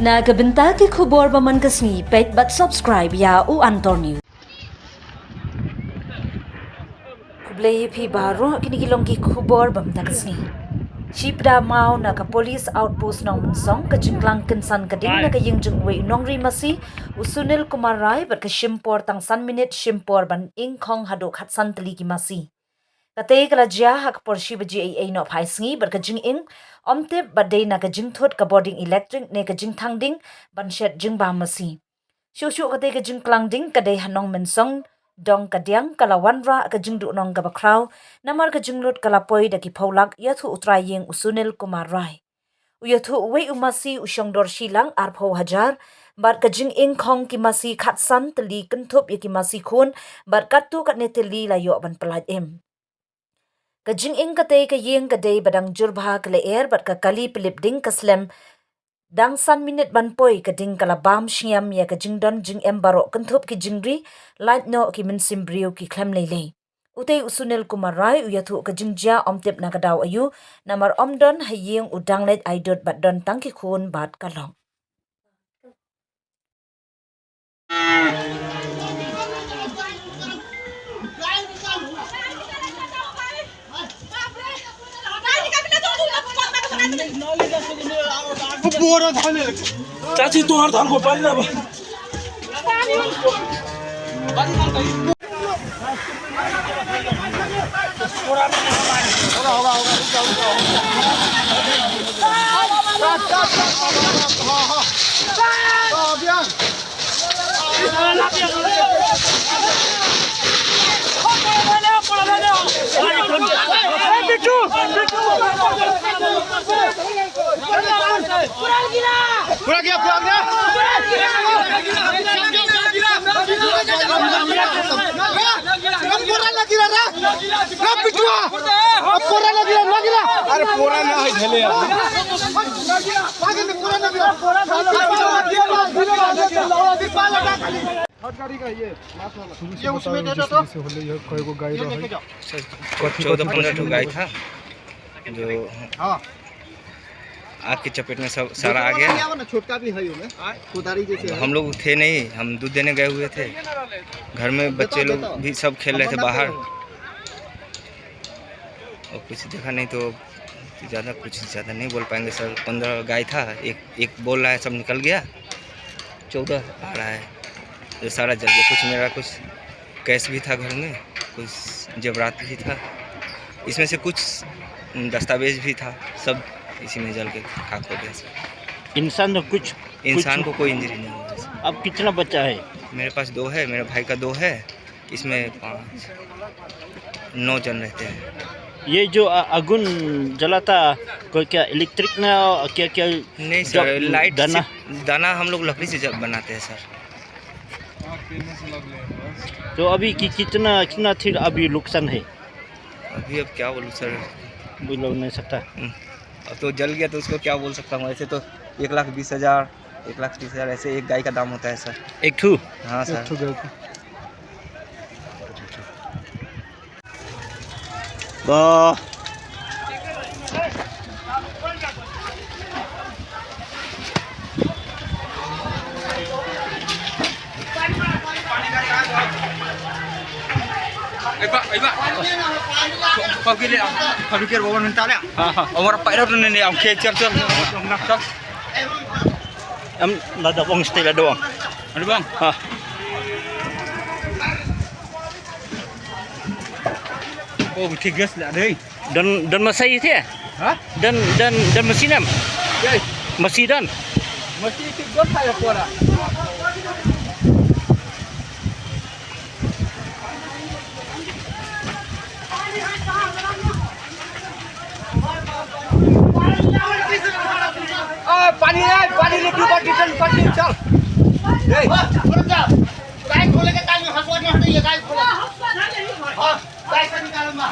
Nagabenta ki khubor baman kasni pet but subscribe ya u antor new. Kublay pi baro kini kilong ki khubor bamta kasni. Shipda mau na ka police outpost nong song ka jingklang kinsan ka ding na ka yingjung wei nongri masi usunil kumar rai bat ka shimpor tang san minute shimpor ban ing khong hadok hat san tli ki masi. Katay kala jia hak por shi baji ay no phai sngi bar ka jing ing omte badai na ka jing thot ka boarding electric ne ka jing thang ding ban shet jing ba masi. Shu katay ka jing klang ding kadai hanong men song dong ka diang kala wanra ka jing du nong ka bakraw namar ka jing lut kala poi da ki phaulak yathu utrai yeng usunil kumar rai. Uyathu wei umasi ushong dor shilang ar pho hajar bar ka jing ing khong ki masi khat san tli kenthop ya ki masi khun bar katu kat ne tli la yo ban pelaj em. Kajing ing katay ka yeng kaday badang jurba kala air bat ka kali pilip ding kaslem dang san minute ban poi kading kala bam shyam ya ka jingdon jingim baro kenthop ki jingri light no ki minsim briew ki klem lele. Utay usunil kumar rai uyathu ka jingjia omtip na kadaw ayu namar omdon hayeng udang let aidot bat don tangki khun bat kalong. चाची तोहर धान को पानी ना पूरा गया अरे पूरा ना है झले ये उसमें दे दो तो कोई को गाय 14-15 गाय था जो हाँ आग की चपेट में सब सारा आ गया। छोटका भी है कुदारी जैसे हम लोग थे नहीं, हम दूध देने गए हुए थे। घर में बच्चे लोग भी सब खेल रहे थे बाहर और कुछ देखा नहीं तो कुछ ज़्यादा नहीं बोल पाएंगे सर। 15 गाय था, एक बोल रहा है सब निकल गया, 14 आ रहा है जो सारा जल गया। कुछ मेरा कुछ कैश भी था घर में, कुछ जेवरात भी था, इसमें से कुछ दस्तावेज भी था, सब इसी में जल के खाक हो गया सर। इंसान को कोई इंजरी नहीं हुआ। अब कितना बच्चा है? मेरे पास 2 है, मेरे भाई का 2 है, इसमें 9 जन रहते हैं। ये जो अगुन जलाता कोई क्या इलेक्ट्रिक ना क्या नहीं सर, लाइट दाना हम लोग लकड़ी से बनाते हैं सर। तो अभी कितना थी अभी नुकसान है? अभी अब क्या बोलूँ सर, बोल नहीं सकता। अब तो जल गया तो उसको क्या बोल सकता हूँ। ऐसे तो 1,20,000 1,30,000 ऐसे एक गाय का दाम होता है सर। एक ठू? हाँ sir. Kau kira kau pikir bawa mental ya? Orang pakai tu ni am kejar tu. Am lada bang stay lada bang. Ada bang? Ha. Oh, tigas lah deh. Dan masai itu ya? Hah? Dan mesin am? Ya. Masih dan? Masih tigas saya kuara. पानी ले क्यों detail पट्टी चल ए गाय खोले के ताल में हसवा नहीं हटे ये गाय खोले हां गाय से निकालो ना